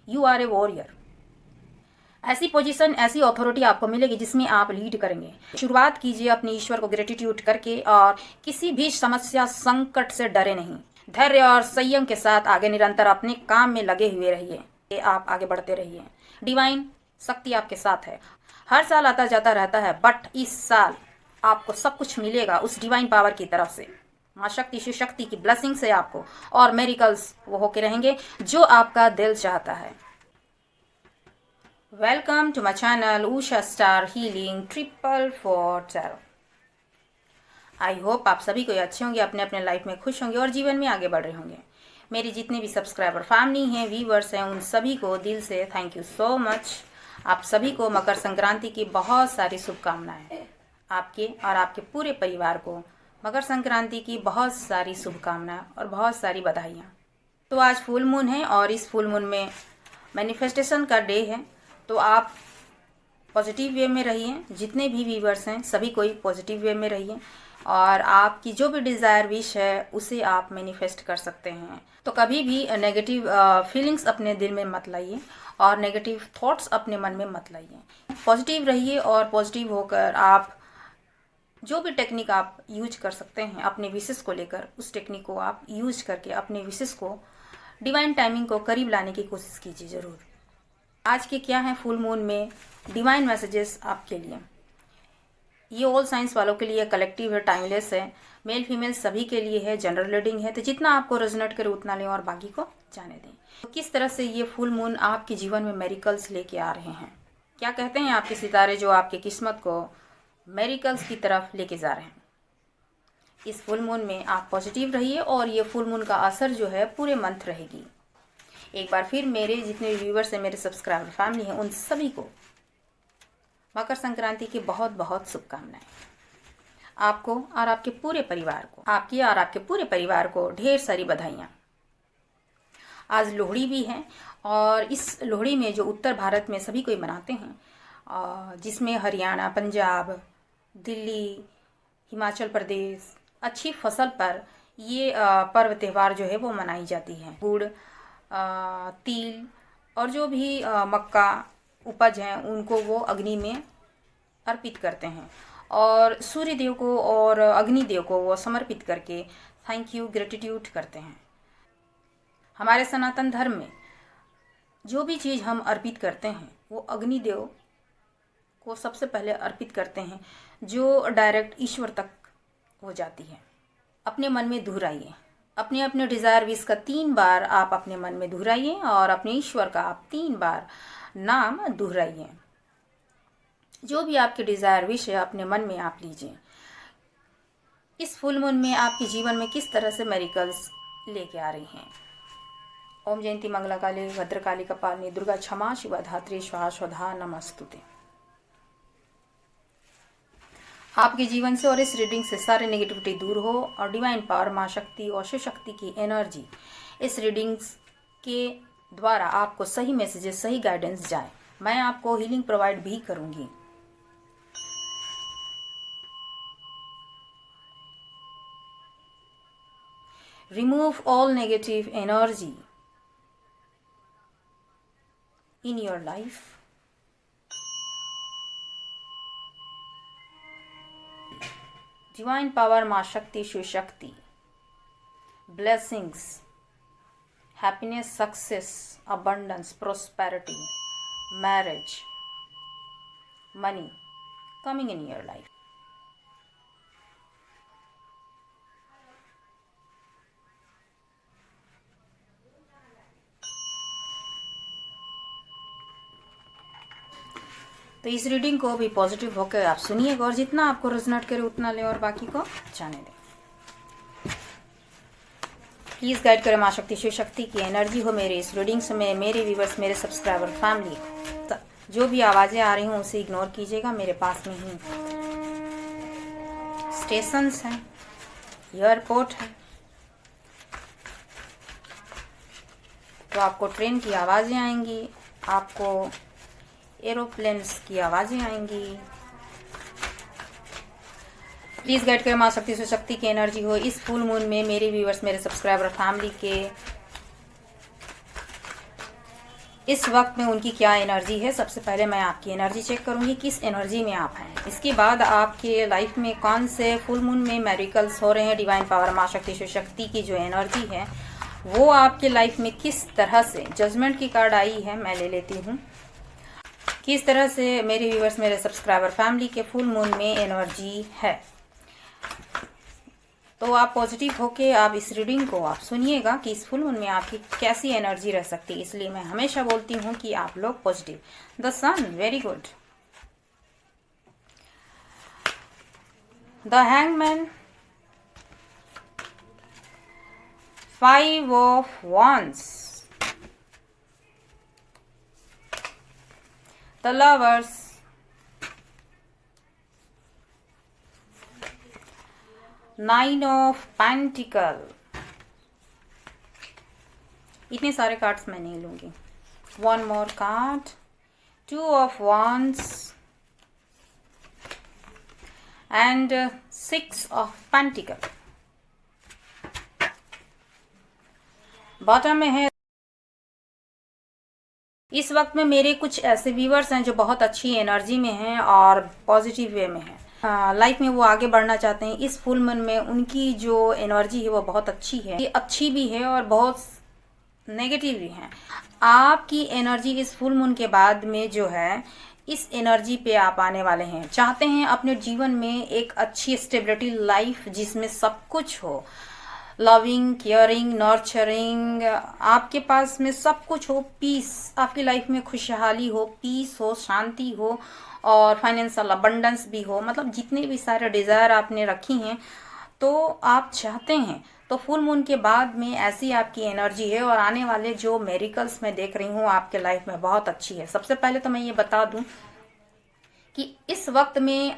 You are a warrior. ऐसी position, ऐसी authority आपको मिलेगी जिसमें आप लीड करेंगे। शुरुआत कीजिए अपने ईश्वर को ग्रेटिट्यूड करके और किसी भी समस्या संकट से डरे नहीं। धैर्य और संयम के साथ आगे निरंतर अपने काम में लगे हुए रहिए। आप आगे बढ़ते रहिए। डिवाइन शक्ति आपके साथ है। हर साल आता जाता रहता है, बट इस साल आपको सब कुछ मिलेगा उस डिवाइन पावर की तरफ से। माँ शक्ति, शिव शक्ति की ब्लेसिंग से आपको और मेरिकल्स वो होके रहेंगे जो आपका दिल चाहता है। Welcome to my channel Usha star healing 444 tarot. I hope आप सभी कोई अच्छे होंगे, अपने अपने लाइफ में खुश होंगे और जीवन में आगे बढ़ रहे होंगे। मेरी जितने भी सब्सक्राइबर फैमिली हैं, व्यूवर्स हैं, उन सभी को दिल से थैंक यू सो मच। आप सभी को मकर संक्रांति की बहुत सारी शुभकामनाएं। आपके और आपके पूरे परिवार को मकर संक्रांति की बहुत सारी शुभकामनाएं और बहुत सारी बधाइयाँ। तो आज फुल मून है और इस फुल मून में मैनिफेस्टेशन का डे है, तो आप पॉजिटिव वे में रहिए। जितने भी व्यूवर्स हैं सभी कोई पॉजिटिव वे में रहिए और आपकी जो भी डिज़ायर विश है उसे आप मैनिफेस्ट कर सकते हैं। तो कभी भी नेगेटिव फीलिंग्स अपने दिल में मत लाइए और नेगेटिव थॉट्स अपने मन में मत लाइए। पॉजिटिव रहिए और पॉजिटिव होकर आप जो भी टेक्निक आप यूज कर सकते हैं अपने विशेष को लेकर, उस टेक्निक को आप यूज करके अपने विशेष को डिवाइन टाइमिंग को करीब लाने की कोशिश कीजिए ज़रूर। आज के क्या है फुल मून में डिवाइन मैसेजेस आपके लिए। ये ऑल साइंस वालों के लिए कलेक्टिव है, टाइमलेस है, मेल फीमेल सभी के लिए है, जनरल रीडिंग है। तो जितना आपको रेजोनेट करे उतना लें और बाकी को जाने दें। तो किस तरह से ये फुल मून आपके जीवन में मेरिकल्स लेके आ रहे हैं, क्या कहते हैं आपके सितारे जो आपकी किस्मत को मेरिकल्स की तरफ लेके जा रहे हैं। इस फुल मून में आप पॉजिटिव रहिए और ये फुल मून का असर जो है पूरे मंथ रहेगी। एक बार फिर मेरे जितने व्यूवर्स हैं, मेरे सब्सक्राइबर फैमिली हैं, उन सभी को मकर संक्रांति की बहुत बहुत शुभकामनाएं। आपको और आपके पूरे परिवार को, आपकी और आपके पूरे परिवार को ढेर सारी बधाइयाँ। आज लोहड़ी भी है और इस लोहड़ी में जो उत्तर भारत में सभी कोई मनाते हैं, जिसमें हरियाणा, पंजाब, दिल्ली, हिमाचल प्रदेश अच्छी फसल पर ये पर्व त्यौहार जो है वो मनाई जाती है। गुड़, तिल और जो भी मक्का उपज हैं उनको वो अग्नि में अर्पित करते हैं और सूर्य देव को और अग्नि देव को वो समर्पित करके थैंक यू, ग्रेटिट्यूड करते हैं। हमारे सनातन धर्म में जो भी चीज़ हम अर्पित करते हैं वो अग्नि देव को सबसे पहले अर्पित करते हैं, जो डायरेक्ट ईश्वर तक हो जाती है। अपने मन में दोहराइए, अपने अपने डिज़ायर विश का 3 बार आप अपने मन में दोहराइए और अपने ईश्वर का आप 3 बार नाम दोहराइए। जो भी आपके डिज़ायर विश है अपने मन में आप लीजिए। इस फुल मून में आपके जीवन में किस तरह से मेरिकल्स लेके आ रही हैं। ओम जयंती मंगला काली भद्रकाली कपालिनी दुर्गा क्षमा शिवा धात्री स्वाहा स्वधा नमस्तुते। आपके जीवन से और इस रीडिंग से सारे नेगेटिविटी दूर हो और डिवाइन पावर, माँ शक्ति और शिव शक्ति की एनर्जी इस रीडिंग्स के द्वारा आपको सही मैसेजेस, सही गाइडेंस जाए। मैं आपको हीलिंग प्रोवाइड भी करूंगी। Remove all negative energy in your life. Divine power, माँ शक्ति, Shiv Shakti, blessings, happiness, success, abundance, prosperity, marriage, money coming in your life. तो इस रीडिंग को भी पॉजिटिव होकर आप सुनिएगा और जितना आपको रेजोनेट करे उतना लें और बाकी को जाने दें। प्लीज़ गाइड करें माँ शक्ति, शिव शक्ति की एनर्जी हो मेरे इस रीडिंग्स में। मेरे व्यूवर्स, मेरे सब्सक्राइबर फैमिली, जो भी आवाज़ें आ रही हों उसे इग्नोर कीजिएगा। मेरे पास में ही स्टेशंस हैं, एयरपोर्ट है, तो आपको ट्रेन की आवाज़ें आएंगी, आपको एरोप्लेन्स की आवाज़ें आएंगी। प्लीज़ गाइड करें माँ शक्ति, शिव शक्ति की एनर्जी हो इस फुल मून में मेरे व्यूवर्स, मेरे सब्सक्राइबर फैमिली के इस वक्त में उनकी क्या एनर्जी है। सबसे पहले मैं आपकी एनर्जी चेक करूंगी, किस एनर्जी में आप हैं। इसके बाद आपके लाइफ में कौन से फुल मून में मेरिकल्स हो रहे हैं। डिवाइन पावर, माँ शक्ति, शिव शक्ति की जो एनर्जी है वो आपके लाइफ में किस तरह से, जजमेंट की कार्ड आई है, मैं ले लेती हूँ। किस तरह से मेरे व्यूअर्स, मेरे सब्सक्राइबर फैमिली के फुल मून में एनर्जी है। तो आप पॉजिटिव होके आप इस रीडिंग को आप सुनिएगा कि इस फुल मून में आपकी कैसी एनर्जी रह सकती है। इसलिए मैं हमेशा बोलती हूँ कि आप लोग positive. The sun, very good. The hangman, 5 of wands, the lovers, nine of pentacle. इतने सारे कार्ड्स मैं नहीं लूंगी। One more card, 2 of wands and 6 of pentacle. Bottom में है। इस वक्त में मेरे कुछ ऐसे व्यूअर्स हैं जो बहुत अच्छी एनर्जी में हैं और पॉजिटिव वे में हैं। लाइफ में वो आगे बढ़ना चाहते हैं। इस फुल मून में उनकी जो एनर्जी है वो बहुत अच्छी है, ये अच्छी भी है और बहुत नेगेटिव भी है। आपकी एनर्जी इस फुल मून के बाद में जो है, इस एनर्जी पे आप आने वाले हैं। चाहते हैं अपने जीवन में एक अच्छी स्टेबिलिटी लाइफ जिसमें सब कुछ हो, लविंग, केयरिंग, नर्चरिंग, आपके पास में सब कुछ हो, पीस, आपकी लाइफ में खुशहाली हो, पीस हो, शांति हो और फाइनेंशियल अबंडेंस भी हो। मतलब जितने भी सारे डिज़ायर आपने रखी हैं तो आप चाहते हैं। तो फुल मून के बाद में ऐसी आपकी एनर्जी है और आने वाले जो मेरिकल्स मैं देख रही हूँ आपके लाइफ में बहुत अच्छी है। सबसे पहले तो मैं ये बता दूं कि इस वक्त में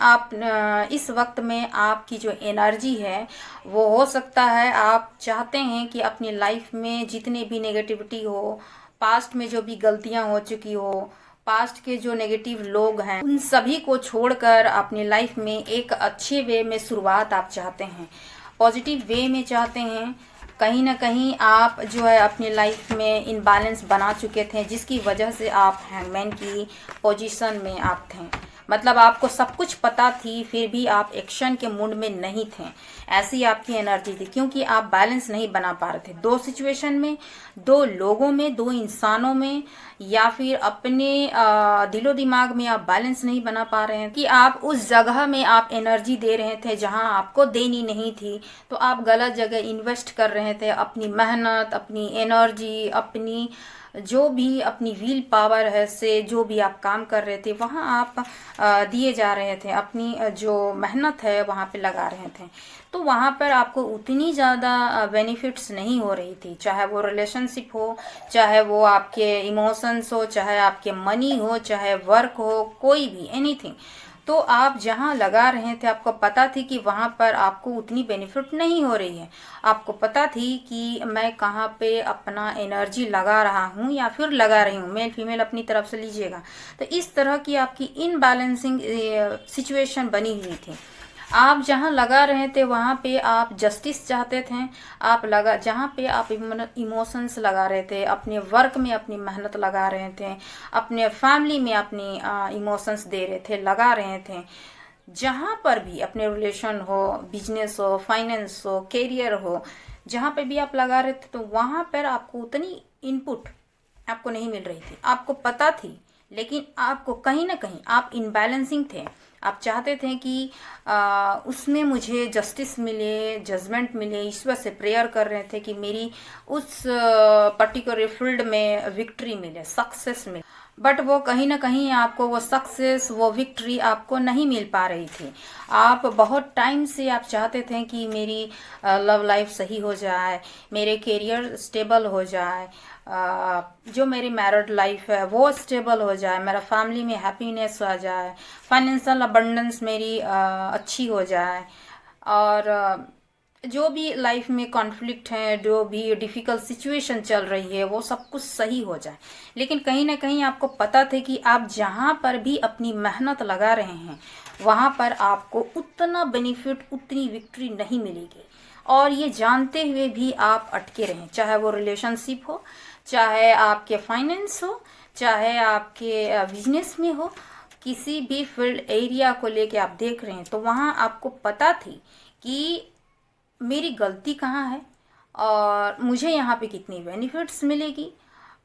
आपकी जो एनर्जी है वो हो सकता है, आप चाहते हैं कि अपनी लाइफ में जितने भी नेगेटिविटी हो, पास्ट में जो भी गलतियां हो चुकी हो, पास्ट के जो नेगेटिव लोग हैं, उन सभी को छोड़कर अपनी लाइफ में एक अच्छे वे में शुरुआत आप चाहते हैं, पॉजिटिव वे में चाहते हैं। कहीं ना कहीं आप जो है अपनी लाइफ में इनबैलेंस बना चुके थे, जिसकी वजह से आप हैंगमैन की पोजीशन में आप थे। मतलब आपको सब कुछ पता थी फिर भी आप एक्शन के मूड में नहीं थे, ऐसी आपकी एनर्जी थी, क्योंकि आप बैलेंस नहीं बना पा रहे थे। दो सिचुएशन में, दो लोगों में, दो इंसानों में, या फिर अपने दिलो दिमाग में आप बैलेंस नहीं बना पा रहे हैं कि आप उस जगह में आप एनर्जी दे रहे थे जहां आपको देनी नहीं थी। तो आप गलत जगह इन्वेस्ट कर रहे थे अपनी मेहनत, अपनी एनर्जी, अपनी जो भी अपनी व्हील पावर है से जो भी आप काम कर रहे थे वहाँ आप दिए जा रहे थे, अपनी जो मेहनत है वहाँ पे लगा रहे थे। तो वहाँ पर आपको उतनी ज़्यादा बेनिफिट्स नहीं हो रही थी, चाहे वो रिलेशनशिप हो, चाहे वो आपके इमोशंस हो, चाहे आपके मनी हो, चाहे वर्क हो, कोई भी एनीथिंग। तो आप जहाँ लगा रहे थे आपको पता थी कि वहाँ पर आपको उतनी बेनिफिट नहीं हो रही है। आपको पता थी कि मैं कहाँ पे अपना एनर्जी लगा रहा हूँ या फिर लगा रही हूँ, मेल फीमेल अपनी तरफ से लीजिएगा। तो इस तरह की आपकी इनबैलेंसिंग सिचुएशन बनी हुई थी। आप जहाँ लगा रहे थे वहाँ पे आप जस्टिस चाहते थे, आप लगा जहाँ पे आप इमोशंस लगा रहे थे, अपने वर्क में अपनी मेहनत लगा रहे थे, अपने फैमिली में अपनी इमोशंस दे रहे थे, लगा रहे थे, जहाँ पर भी अपने रिलेशन हो, बिजनेस हो, फाइनेंस हो, कैरियर हो, जहाँ पे भी आप लगा रहे थे तो वहाँ पर आपको उतनी इनपुट आपको नहीं मिल रही थी। आपको पता थी लेकिन आपको कहीं ना कहीं आप इनबैलेंसिंग थे। आप चाहते थे कि उसमें मुझे जस्टिस मिले, जजमेंट मिले, ईश्वर से प्रेयर कर रहे थे कि मेरी उस पर्टिकुलर फील्ड में विक्ट्री मिले, सक्सेस मिले। बट वो कहीं ना कहीं आपको वो सक्सेस, वो विक्ट्री आपको नहीं मिल पा रही थी। आप बहुत टाइम से आप चाहते थे कि मेरी लव लाइफ सही हो जाए, मेरे करियर स्टेबल हो जाए, जो मेरी मैरिड लाइफ है वो स्टेबल हो जाए, मेरा फैमिली में हैप्पीनेस आ जाए, फाइनेंशियल अबंडेंस मेरी अच्छी हो जाए, और जो भी लाइफ में कॉन्फ्लिक्ट है, जो भी डिफ़िकल्ट सिचुएशन चल रही है वो सब कुछ सही हो जाए। लेकिन कहीं ना कहीं आपको पता था कि आप जहाँ पर भी अपनी मेहनत लगा रहे हैं वहाँ पर आपको उतना बेनिफिट, उतनी विक्ट्री नहीं मिलेगी, और ये जानते हुए भी आप अटके रहें, चाहे वो रिलेशनशिप हो, चाहे आपके फाइनेंस हो, चाहे आपके बिजनेस में हो, किसी भी फील्ड एरिया को लेके आप देख रहे हैं तो वहाँ आपको पता थी कि मेरी गलती कहाँ है और मुझे यहाँ पे कितनी बेनिफिट्स मिलेगी,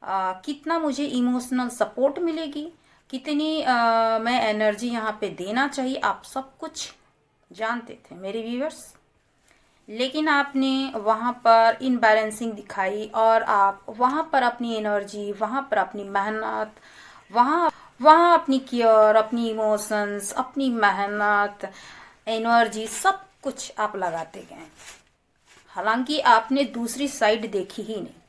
कितना मुझे इमोशनल सपोर्ट मिलेगी, कितनी मैं एनर्जी यहाँ पे देना चाहिए, आप सब कुछ जानते थे मेरे व्यूअर्स। लेकिन आपने वहाँ पर इनबैलेंसिंग दिखाई और आप वहाँ पर अपनी एनर्जी, वहाँ पर अपनी मेहनत, वहाँ वहाँ अपनी केयर, अपनी इमोशंस, अपनी मेहनत, एनर्जी, सब कुछ आप लगाते गए। हालांकि आपने दूसरी साइड देखी ही नहीं।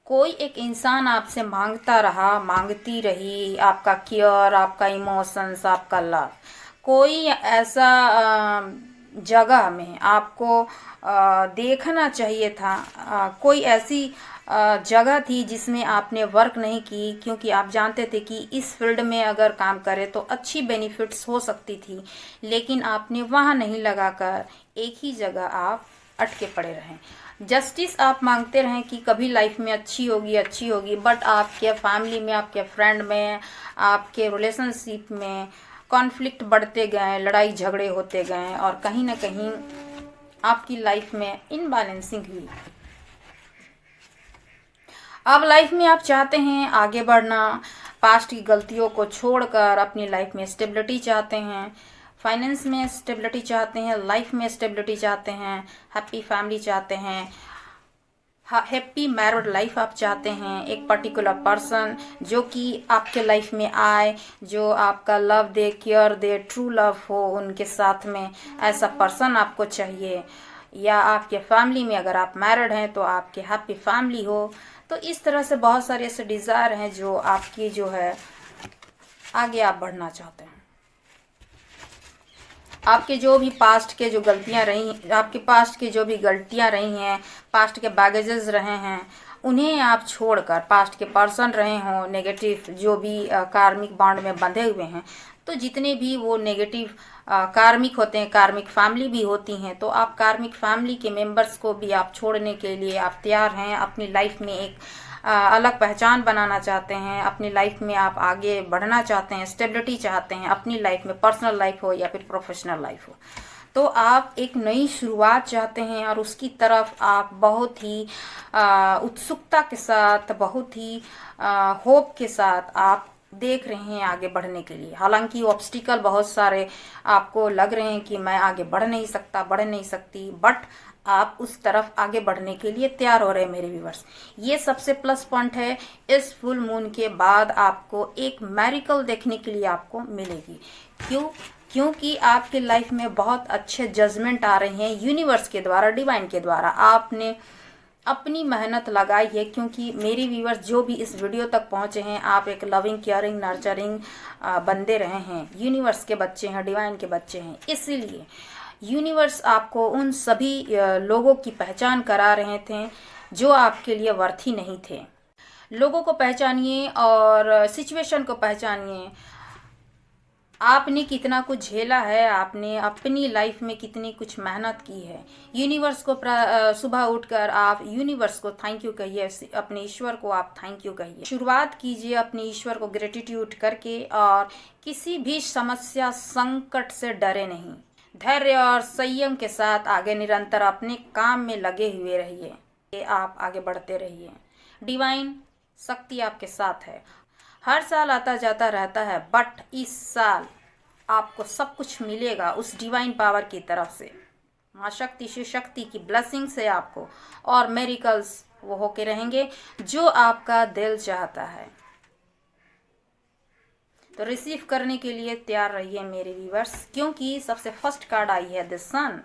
कोई एक इंसान आपसे मांगता रहा, मांगती रही आपका केयर, आपका इमोशंस, आपका लव। कोई ऐसा जगह में आपको देखना चाहिए था, कोई ऐसी जगह थी जिसमें आपने वर्क नहीं की, क्योंकि आप जानते थे कि इस फील्ड में अगर काम करें तो अच्छी बेनिफिट्स हो सकती थी, लेकिन आपने वहाँ नहीं लगाकर एक ही जगह आप अटके पड़े रहें। जस्टिस आप मांगते रहें कि कभी लाइफ में अच्छी होगी, बट आपके फैमिली में, आपके फ्रेंड में, आपके रिलेशनशिप में कॉन्फ्लिक्ट बढ़ते गए, लड़ाई झगड़े होते गए और कहीं ना कहीं आपकी लाइफ में इनबैलेंसिंग हुई। अब लाइफ में आप चाहते हैं आगे बढ़ना, पास्ट की गलतियों को छोड़कर अपनी लाइफ में स्टेबिलिटी चाहते हैं, फाइनेंस में स्टेबिलिटी चाहते हैं, लाइफ में स्टेबिलिटी चाहते हैं, हैप्पी फैमिली चाहते हैं, हैप्पी मैरिड लाइफ आप चाहते हैं, एक पर्टिकुलर पर्सन जो कि आपके लाइफ में आए, जो आपका love they, care they, true love हो उनके साथ में, ऐसा पर्सन आपको चाहिए। या आपके फैमिली में अगर आप मैरिड हैं तो आपके हैप्पी फैमिली हो। तो इस तरह से बहुत सारे ऐसे डिज़ायर हैं जो आपकी जो है आगे आप बढ़ना चाहते हैं। आपके जो भी पास्ट के जो गलतियां रही, आपके पास्ट की जो भी गलतियां रही हैं, पास्ट के बैगेजेस रहे हैं, उन्हें आप छोड़कर, पास्ट के पर्सन रहे हों नेगेटिव, जो भी कार्मिक बॉन्ड में बंधे हुए हैं, तो जितने भी वो नेगेटिव कार्मिक होते हैं, कार्मिक फैमिली भी होती हैं, तो आप कार्मिक फैमिली के मेंबर्स को भी आप छोड़ने के लिए आप तैयार हैं। अपनी लाइफ में एक अलग पहचान बनाना चाहते हैं, अपनी लाइफ में आप आगे बढ़ना चाहते हैं, स्टेबिलिटी चाहते हैं अपनी लाइफ में, पर्सनल लाइफ हो या फिर प्रोफेशनल लाइफ हो। तो आप एक नई शुरुआत चाहते हैं और उसकी तरफ आप बहुत ही उत्सुकता के साथ, बहुत ही होप के साथ आप देख रहे हैं आगे बढ़ने के लिए। हालांकि ऑब्स्टिकल बहुत सारे आपको लग रहे हैं कि मैं आगे बढ़ नहीं सकता, बढ़ नहीं सकती, बट आप उस तरफ आगे बढ़ने के लिए तैयार हो रहे हैं मेरे व्यूवर्स। ये सबसे प्लस पॉइंट है। इस फुल मून के बाद आपको एक मैरिकल देखने के लिए आपको मिलेगी। क्योंकि आपके लाइफ में बहुत अच्छे जजमेंट आ रहे हैं यूनिवर्स के द्वारा, डिवाइन के द्वारा। आपने अपनी मेहनत लगाई है, क्योंकि मेरे व्यूवर्स जो भी इस वीडियो तक पहुंचे हैं, आप एक लविंग, केयरिंग, नर्चरिंग बंदे रहे हैं, यूनिवर्स के बच्चे हैं, डिवाइन के बच्चे हैं। इसीलिए यूनिवर्स आपको उन सभी लोगों की पहचान करा रहे थे जो आपके लिए वर्थी नहीं थे। लोगों को पहचानिए और सिचुएशन को पहचानिए। आपने कितना कुछ झेला है, आपने अपनी लाइफ में कितनी कुछ मेहनत की है। यूनिवर्स को सुबह उठकर आप यूनिवर्स को थैंक यू कहिए, अपने ईश्वर को आप थैंक यू कहिए। शुरुआत कीजिए अपने ईश्वर को ग्रेटिट्यूड करके, और किसी भी समस्या, संकट से डरे नहीं। धैर्य और संयम के साथ आगे निरंतर अपने काम में लगे हुए रहिए। आप आगे बढ़ते रहिए। डिवाइन शक्ति आपके साथ है। हर साल आता जाता रहता है, बट इस साल आपको सब कुछ मिलेगा उस डिवाइन पावर की तरफ से। माँ शक्ति, शिव शक्ति की ब्लेसिंग से आपको और मेरिकल्स वो होके रहेंगे जो आपका दिल चाहता है। तो रिसीव करने के लिए तैयार रहिए मेरे व्यूवर्स, क्योंकि सबसे फर्स्ट कार्ड आई है द सन,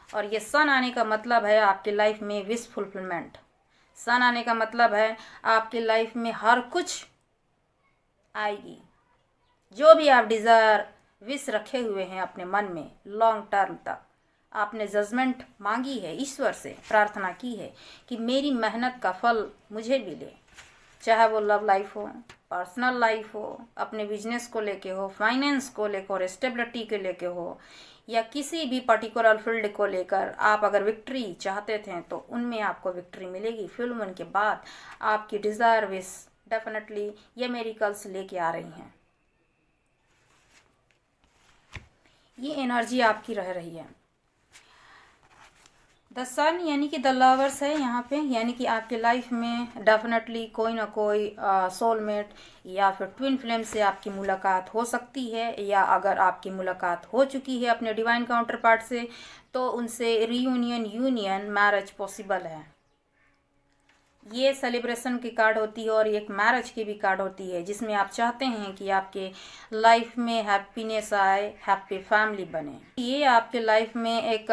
और ये सन आने का मतलब है आपकी लाइफ में विश फुलफिलमेंट। सन आने का मतलब है आपकी लाइफ में हर कुछ आएगी। जो भी आप डिज़ायर, विश रखे हुए हैं अपने मन में लॉन्ग टर्म तक, आपने जजमेंट मांगी है, ईश्वर से प्रार्थना की है कि मेरी मेहनत का फल मुझे मिले, चाहे वो लव लाइफ हो, पर्सनल लाइफ हो, अपने बिजनेस को लेके हो, फाइनेंस को लेकर, स्टेबिलिटी के लेके हो, या किसी भी पर्टिकुलर फील्ड को लेकर आप अगर विक्ट्री चाहते थे तो उनमें आपको विक्ट्री मिलेगी। फुल मून के बाद आपकी डिज़ायर विश डेफिनेटली ये मेरिकल्स लेके आ रही हैं। ये एनर्जी आपकी रह रही है। द सन यानी कि द लवर्स है यहाँ पे, यानी कि आपके लाइफ में डेफिनेटली कोई ना कोई सोलमेट या फिर ट्विन फ्लेम से आपकी मुलाकात हो सकती है, या अगर आपकी मुलाकात हो चुकी है अपने डिवाइन काउंटर पार्ट से तो उनसे रीयूनियन, यूनियन, मैरिज पॉसिबल है। ये सेलिब्रेशन की कार्ड होती है और एक मैरिज की भी कार्ड होती है, जिसमें आप चाहते हैं कि आपके लाइफ में हैप्पीनेस आए, हैप्पी फैमिली बने। ये आपके लाइफ में एक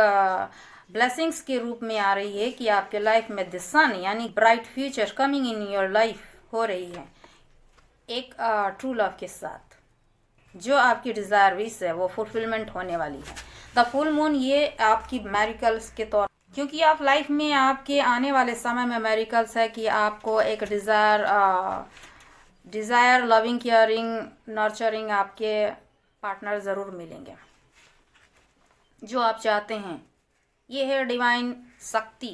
ब्लेसिंग्स के रूप में आ रही है कि आपके लाइफ में द सन यानी bright future coming in your life हो रही है एक ट्रू लव के साथ। जो आपकी डिज़ायर विश है वो फुलफिलमेंट होने वाली है। द फुल मून ये आपकी मैरिकल्स के तौर, क्योंकि आप लाइफ में आपके आने वाले समय में मैरिकल्स है कि आपको एक डिज़ायर लविंग, केयरिंग, नर्चरिंग आपके पार्टनर ज़रूर मिलेंगे जो आप चाहते हैं। ये है डिवाइन शक्ति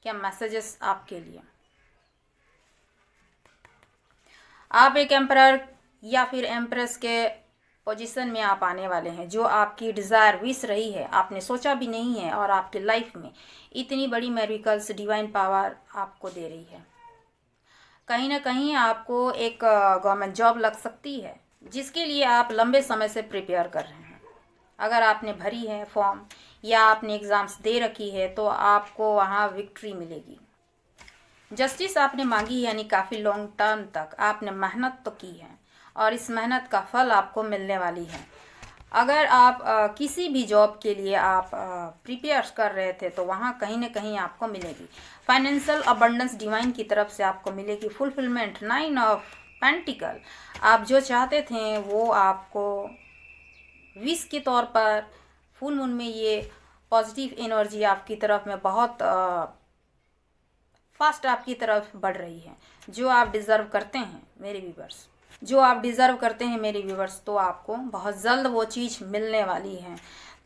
क्या मैसेजेस आपके लिए। आप एक एम्परर या फिर एम्प्रेस के पोजीशन में आप आने वाले हैं। जो आपकी डिज़ायर विश रही है, आपने सोचा भी नहीं है, और आपके लाइफ में इतनी बड़ी मेरिकल्स डिवाइन पावर आपको दे रही है। कहीं ना कहीं आपको एक गवर्नमेंट जॉब लग सकती है जिसके लिए आप लंबे समय से प्रिपेयर कर रहे हैं। अगर आपने भरी है फॉर्म या आपने एग्ज़ाम्स दे रखी है तो आपको वहाँ विक्ट्री मिलेगी। जस्टिस आपने मांगी, यानी काफ़ी लॉन्ग टर्म तक आपने मेहनत तो की है और इस मेहनत का फल आपको मिलने वाली है। अगर आप किसी भी जॉब के लिए आप प्रिपेयर कर रहे थे तो वहाँ कहीं ना कहीं आपको मिलेगी। फाइनेंशियल अबंडेंस डिवाइन की तरफ से आपको मिलेगी। फुलफिलमेंट, 9 ऑफ पेंटिकल, आप जो चाहते थे वो आपको विश के तौर पर फुल मून में ये पॉजिटिव एनर्जी आपकी तरफ में बहुत फास्ट आपकी तरफ बढ़ रही है। जो आप डिज़र्व करते हैं मेरे व्यूवर्स, जो आप डिज़र्व करते हैं मेरे व्यूवर्स, तो आपको बहुत जल्द वो चीज़ मिलने वाली है।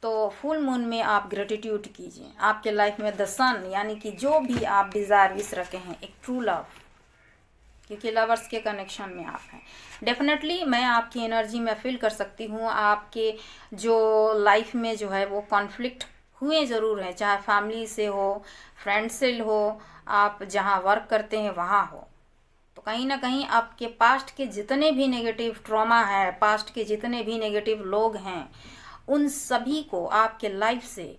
तो फुल मून में आप ग्रेटिट्यूड कीजिए। आपके लाइफ में द सन यानी कि जो भी आप डिज़ायर विश रखे हैं, एक ट्रू लव, क्योंकि लवर्स के कनेक्शन में आप हैं। डेफिनेटली मैं आपकी एनर्जी में फील कर सकती हूँ। आपके जो लाइफ में जो है वो कॉन्फ्लिक्ट हुए ज़रूर हैं, चाहे फैमिली से हो, फ्रेंड से हो, आप जहाँ वर्क करते हैं वहाँ हो। तो कहीं ना कहीं आपके पास्ट के जितने भी नेगेटिव ट्रॉमा है, पास्ट के जितने भी नेगेटिव लोग हैं, उन सभी को आपके लाइफ से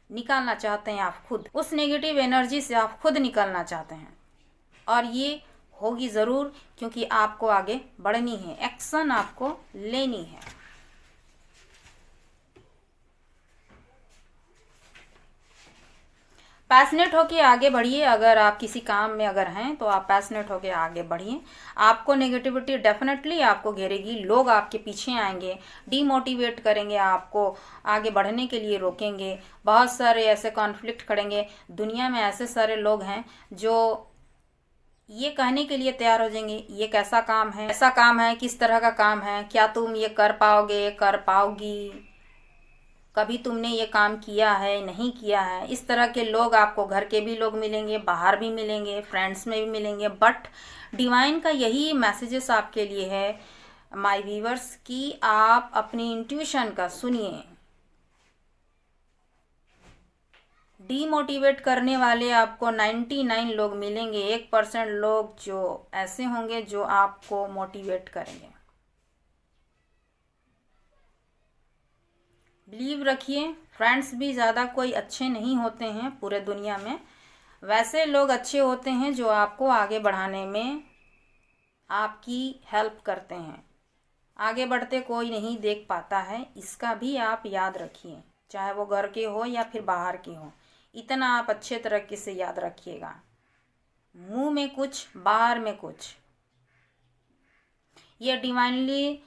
निकालना चाहते हैं आप खुद। उस नेगेटिव एनर्जी से आप खुद निकलना चाहते हैं और ये होगी ज़रूर, क्योंकि आपको आगे बढ़नी है, एक्शन आपको लेनी है। पैशनेट होके आगे बढ़िए। अगर आप किसी काम में अगर हैं तो आप पैशनेट होके आगे बढ़िए। आपको नेगेटिविटी डेफिनेटली आपको घेरेगी। लोग आपके पीछे आएंगे, डीमोटिवेट करेंगे, आपको आगे बढ़ने के लिए रोकेंगे। बहुत सारे ऐसे कॉन्फ्लिक्ट करेंगे। दुनिया में ऐसे सारे लोग हैं जो ये कहने के लिए तैयार हो जाएंगे, ये कैसा काम है, ऐसा काम है, किस तरह का काम है, क्या तुम ये कर पाओगे, कर पाओगी, कभी तुमने ये काम किया है, नहीं किया है। इस तरह के लोग आपको घर के भी लोग मिलेंगे, बाहर भी मिलेंगे, फ्रेंड्स में भी मिलेंगे। बट डिवाइन का यही मैसेजेस आपके लिए है माय व्यूअर्स कि आप अपनी इंट्यूशन का सुनिए। डीमोटिवेट करने वाले आपको 99 लोग मिलेंगे, 1% लोग जो ऐसे होंगे जो आपको मोटिवेट करेंगे। बिलीव रखिए, फ्रेंड्स भी ज़्यादा कोई अच्छे नहीं होते हैं पूरे दुनिया में। वैसे लोग अच्छे होते हैं जो आपको आगे बढ़ाने में आपकी हेल्प करते हैं। आगे बढ़ते कोई नहीं देख पाता है, इसका भी आप याद रखिए, चाहे वो घर के हो या फिर बाहर के हो। इतना आप अच्छे तरीके से याद रखिएगा, मुंह में कुछ बाहर में कुछ। ये डिवाइनली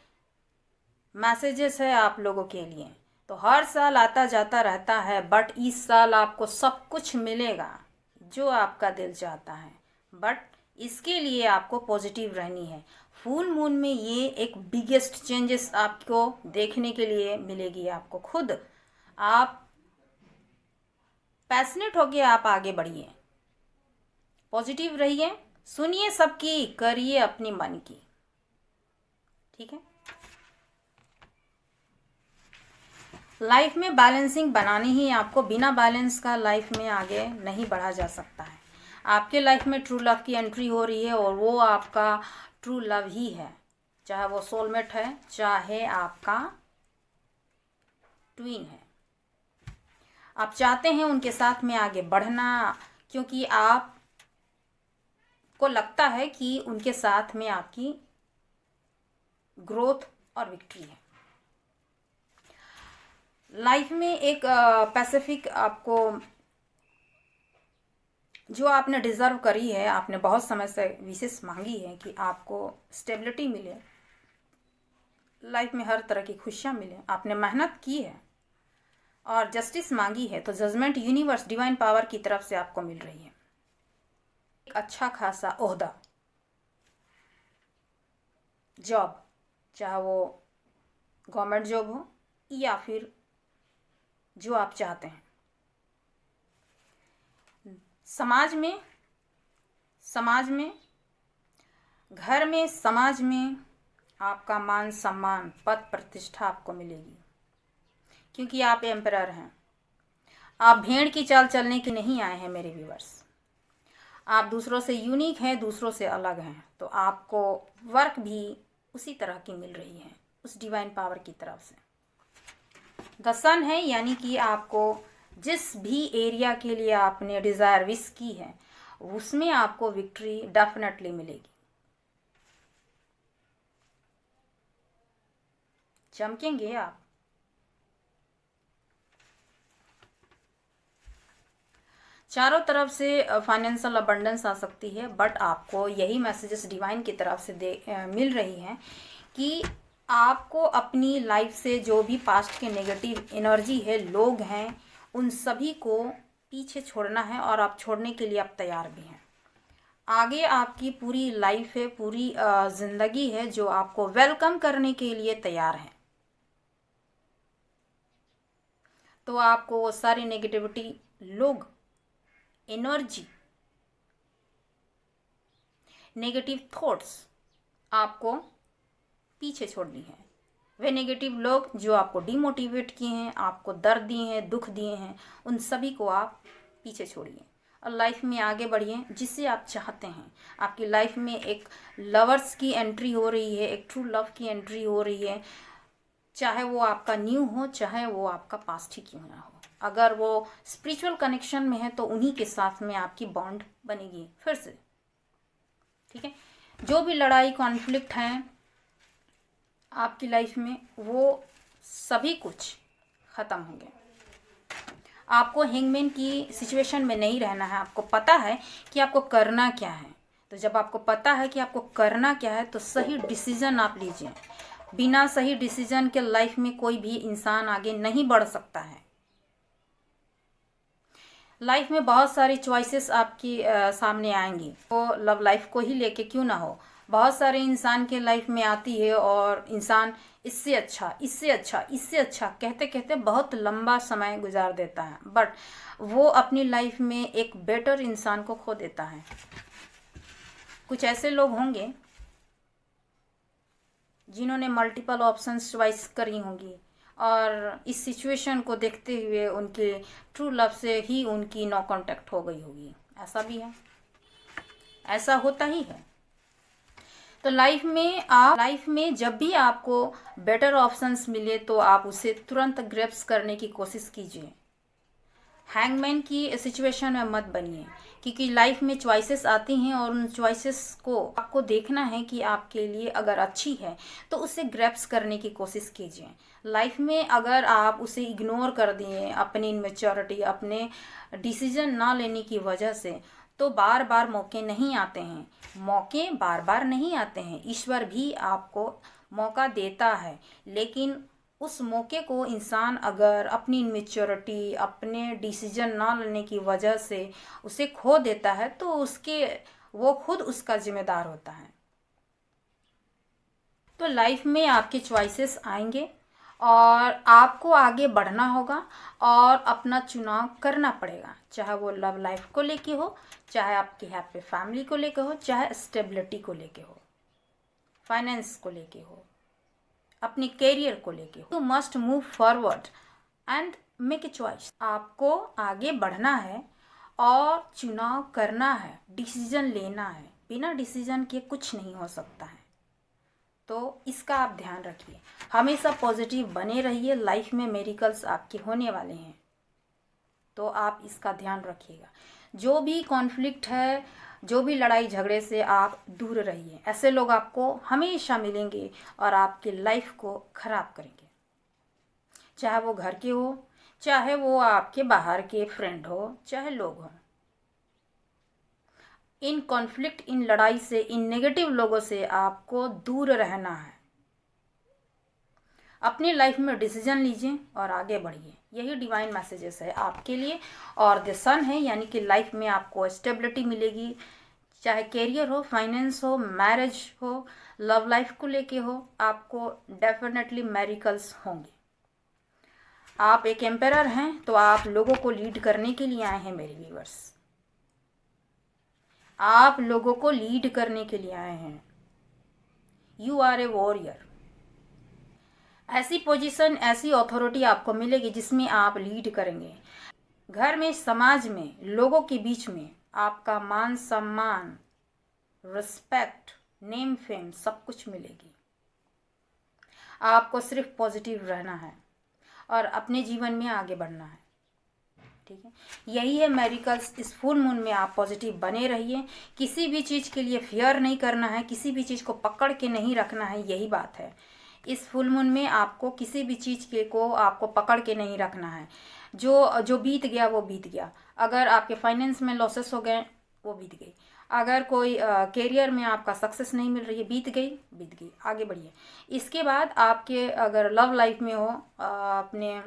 मैसेजेस है आप लोगों के लिए। तो हर साल आता जाता रहता है, बट इस साल आपको सब कुछ मिलेगा जो आपका दिल चाहता है। बट इसके लिए आपको पॉजिटिव रहनी है। फुल मून में ये एक बिगेस्ट चेंजेस आपको देखने के लिए मिलेगी। आपको खुद आप पैशनेट होके आप आगे बढ़िए, पॉजिटिव रहिए, सुनिए सबकी, करिए अपनी मन की। ठीक है। लाइफ में बैलेंसिंग बनानी ही आपको, बिना बैलेंस का लाइफ में आगे नहीं बढ़ा जा सकता है। आपके लाइफ में ट्रू लव की एंट्री हो रही है और वो आपका ट्रू लव ही है, चाहे वो सोलमेट है, चाहे आपका ट्विन है। आप चाहते हैं उनके साथ में आगे बढ़ना, क्योंकि आप को लगता है कि उनके साथ में आपकी ग्रोथ और विक्ट्री है। लाइफ में एक पैसिफिक आपको जो आपने डिज़र्व करी है, आपने बहुत समय से विशेष मांगी है कि आपको स्टेबिलिटी मिले, लाइफ में हर तरह की खुशियाँ मिले, आपने मेहनत की है और जस्टिस मांगी है, तो जजमेंट यूनिवर्स डिवाइन पावर की तरफ से आपको मिल रही है। एक अच्छा खासा ओहदा, जॉब, चाहे वो गवर्नमेंट जॉब हो या फिर जो आप चाहते हैं। समाज में, घर में, समाज में आपका मान सम्मान, पद प्रतिष्ठा आपको मिलेगी, क्योंकि आप एम्परर हैं। आप भेड़ की चाल चलने की नहीं आए हैं मेरे व्यूअर्स। आप दूसरों से यूनिक हैं, दूसरों से अलग हैं, तो आपको वर्क भी उसी तरह की मिल रही है, उस डिवाइन पावर की तरफ से। द सन है, यानी कि आपको जिस भी एरिया के लिए आपने डिज़ायर विश की है उसमें आपको विक्ट्री डेफिनेटली मिलेगी। चमकेंगे आप। चारों तरफ से फाइनेंशियल अबंडेंस आ सकती है, बट आपको यही मैसेजेस डिवाइन की तरफ से मिल रही हैं कि आपको अपनी लाइफ से जो भी पास्ट के नेगेटिव एनर्जी है, लोग हैं, उन सभी को पीछे छोड़ना है और आप छोड़ने के लिए आप तैयार भी हैं। आगे आपकी पूरी लाइफ है, पूरी ज़िंदगी है जो आपको वेलकम करने के लिए तैयार है। तो आपको वो सारी नेगेटिविटी, लोग, एनर्जी, नेगेटिव थॉट्स आपको पीछे छोड़नी है। वे नेगेटिव लोग जो आपको डिमोटिवेट किए हैं, आपको दर्द दिए हैं, दुख दिए हैं, उन सभी को आप पीछे छोड़िए और लाइफ में आगे बढ़िए जिसे आप चाहते हैं। आपकी लाइफ में एक लवर्स की एंट्री हो रही है, एक ट्रू लव की एंट्री हो रही है, चाहे वो आपका न्यू हो, चाहे वो आपका पास्ट ही क्यों ना हो। अगर वो स्पिरिचुअल कनेक्शन में है तो उन्हीं के साथ में आपकी बॉन्ड बनेगी फिर से। ठीक है। जो भी लड़ाई, कॉन्फ्लिक्ट हैं आपकी लाइफ में, वो सभी कुछ ख़त्म होंगे। आपको हैंगमैन की सिचुएशन में नहीं रहना है। आपको पता है कि आपको करना क्या है, तो जब आपको पता है कि आपको करना क्या है तो सही डिसीजन आप लीजिए। बिना सही डिसीजन के लाइफ में कोई भी इंसान आगे नहीं बढ़ सकता है। लाइफ में बहुत सारी चॉइसेस आपकी सामने आएंगी, वो लव लाइफ को ही लेके क्यों ना हो, बहुत सारे इंसान के लाइफ में आती है और इंसान इससे अच्छा, इससे अच्छा, इससे अच्छा कहते कहते बहुत लंबा समय गुजार देता है, बट वो अपनी लाइफ में एक बेटर इंसान को खो देता है। कुछ ऐसे लोग होंगे जिन्होंने मल्टीपल ऑप्शंस चॉइस करी होंगी और इस सिचुएशन को देखते हुए उनके ट्रू लव से ही उनकी नो कांटेक्ट हो गई होगी। ऐसा भी है, ऐसा होता ही है। तो लाइफ में जब भी आपको बेटर ऑप्शंस मिले तो आप उसे तुरंत ग्रैब्स करने की कोशिश कीजिए। हैंगमैन की सिचुएशन में मत बनिए, क्योंकि लाइफ में चॉइसेस आती हैं और उन चॉइसेस को आपको देखना है कि आपके लिए अगर अच्छी है तो उसे ग्रैब्स करने की कोशिश कीजिए। लाइफ में अगर आप उसे इग्नोर कर दिए अपनी इनमेच्योरिटी, अपने डिसीजन ना लेने की वजह से, तो बार बार मौके नहीं आते हैं। मौके बार बार नहीं आते हैं, ईश्वर भी आपको मौका देता है, लेकिन उस मौके को इंसान अगर अपनी इनमेच्योरिटी, अपने डिसीजन ना लेने की वजह से उसे खो देता है तो उसके वो खुद उसका जिम्मेदार होता है। तो लाइफ में आपके चॉइसेस आएंगे और आपको आगे बढ़ना होगा और अपना चुनाव करना पड़ेगा, चाहे वो लव लाइफ को लेके हो, चाहे आपकी हैप्पी फैमिली को लेके हो, चाहे स्टेबिलिटी को लेके हो, फाइनेंस को लेके हो, अपनी कैरियर को लेके हो। You must move forward and make a choice. आपको आगे बढ़ना है और चुनाव करना है, डिसीजन लेना है। बिना डिसीजन के कुछ नहीं हो सकता है, तो इसका आप ध्यान रखिए। हमेशा पॉजिटिव बने रहिए, लाइफ में मेरिकल्स आपके होने वाले हैं, तो आप इसका ध्यान रखिएगा। जो भी कॉन्फ्लिक्ट है, जो भी लड़ाई झगड़े से आप दूर रहिए। ऐसे लोग आपको हमेशा मिलेंगे और आपकी लाइफ को खराब करेंगे, चाहे वो घर के हो, चाहे वो आपके बाहर के फ्रेंड हो, चाहे लोग हों। इन कॉन्फ्लिक्ट, इन लड़ाई से, इन नेगेटिव लोगों से आपको दूर रहना है। अपनी लाइफ में डिसीजन लीजिए और आगे बढ़िए। यही डिवाइन मैसेजेस है आपके लिए। और द सन है, यानी कि लाइफ में आपको स्टेबिलिटी मिलेगी, चाहे कैरियर हो, फाइनेंस हो, मैरिज हो, लव लाइफ को लेके हो, आपको डेफिनेटली मेरिकल्स होंगे। आप एक एम्परर हैं, तो आप लोगों को लीड करने के लिए आए हैं मेरे व्यूअर्स। आप लोगों को लीड करने के लिए आए हैं। You are a warrior. ऐसी पोजीशन, ऐसी अथॉरिटी आपको मिलेगी जिसमें आप लीड करेंगे। घर में, समाज में, लोगों के बीच में आपका मान सम्मान, रिस्पेक्ट, नेम फेम सब कुछ मिलेगी। आपको सिर्फ पॉजिटिव रहना है और अपने जीवन में आगे बढ़ना है, ठीक है। यही है मेरिकल्स। इस फुल मून में आप पॉजिटिव बने रहिए। किसी भी चीज़ के लिए फियर नहीं करना है, किसी भी चीज़ को पकड़ के नहीं रखना है, यही बात है। इस फुल मून में आपको किसी भी चीज़ के को आपको पकड़ के नहीं रखना है। जो बीत गया वो बीत गया। अगर आपके फाइनेंस में लॉसेस हो गए, वो बीत गई। अगर कोई कैरियर में आपका सक्सेस नहीं मिल रही है, बीत गई, आगे बढ़िए। इसके बाद आपके अगर लव लाइफ में हो, अपने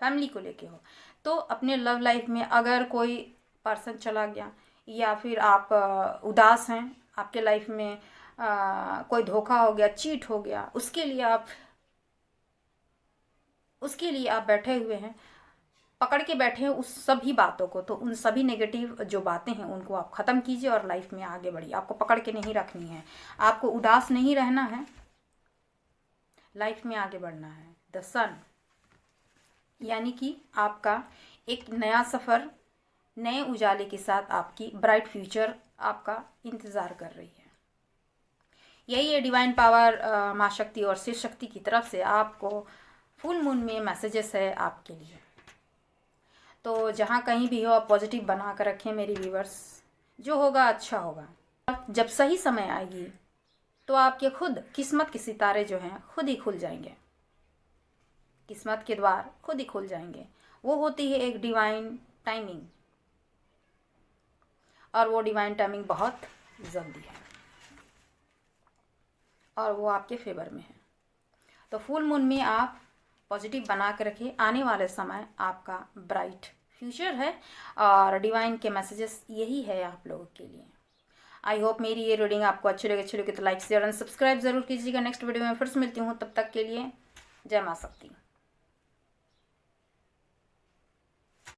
फैमिली को लेके हो, तो अपने लव लाइफ में अगर कोई पर्सन चला गया या फिर आप उदास हैं, आपके लाइफ में कोई धोखा हो गया, चीट हो गया, उसके लिए आप बैठे हुए हैं, पकड़ के बैठे हैं उस सभी बातों को। तो उन सभी नेगेटिव जो बातें हैं उनको आप ख़त्म कीजिए और लाइफ में आगे बढ़िए। आपको पकड़ के नहीं रखनी है, आपको उदास नहीं रहना है, लाइफ में आगे बढ़ना है। द सन, यानी कि आपका एक नया सफ़र, नए उजाले के साथ आपकी ब्राइट फ्यूचर आपका इंतज़ार कर रही है। यही है डिवाइन पावर, माँ शक्ति और शिव शक्ति की तरफ से आपको फुल मून में मैसेजेस है आपके लिए। तो जहाँ कहीं भी हो, आप पॉजिटिव बना कर रखें मेरे व्यूवर्स। जो होगा अच्छा होगा। जब सही समय आएगी तो आपके खुद किस्मत के सितारे जो हैं खुद ही खुल जाएंगे, किस्मत के द्वार खुद ही खुल जाएंगे। वो होती है एक डिवाइन टाइमिंग, और वो डिवाइन टाइमिंग बहुत जल्दी है और वो आपके फेवर में है। तो फुल मून में आप पॉजिटिव बना के रखिए। आने वाले समय आपका ब्राइट फ्यूचर है और डिवाइन के मैसेजेस यही है आप लोगों के लिए। आई होप मेरी ये रीडिंग आपको अच्छी लगे तो लाइक शेयर एंड सब्सक्राइब जरूर कीजिएगा। नेक्स्ट वीडियो में फिर से मिलती हूँ, तब तक के लिए जय माँ शक्ति।